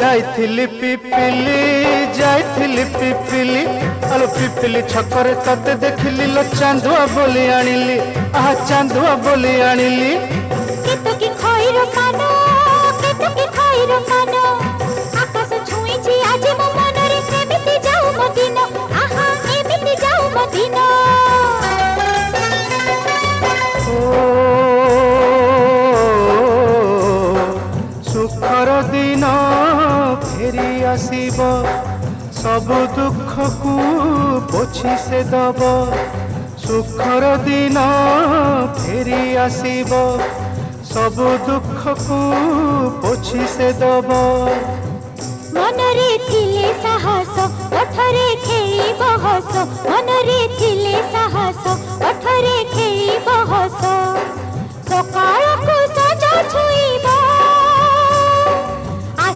जाइथिली पिपिली जाइथिली पिपिली आलो पिपिली छकरे तते देखिली लो चांदुआ बोली आनिली आहा चांदुआ बोली आनिली केतो की खइरो कानो केतो की खइरो कानो आकाश छुईची आज मो मनरे एमिति जाऊ मो दिन आहा एमिति जाऊ मो दिन सुखर दिन फेरी आसीब सब दुख को पोछि से दब सुखर दिन फेरी आसीब सब दुख को पोछि से दब मनरे थिले साहस ओठरे खेली बहस मनरे थिले साहस ओठरे खेली बहस सकाळ को सजा छुई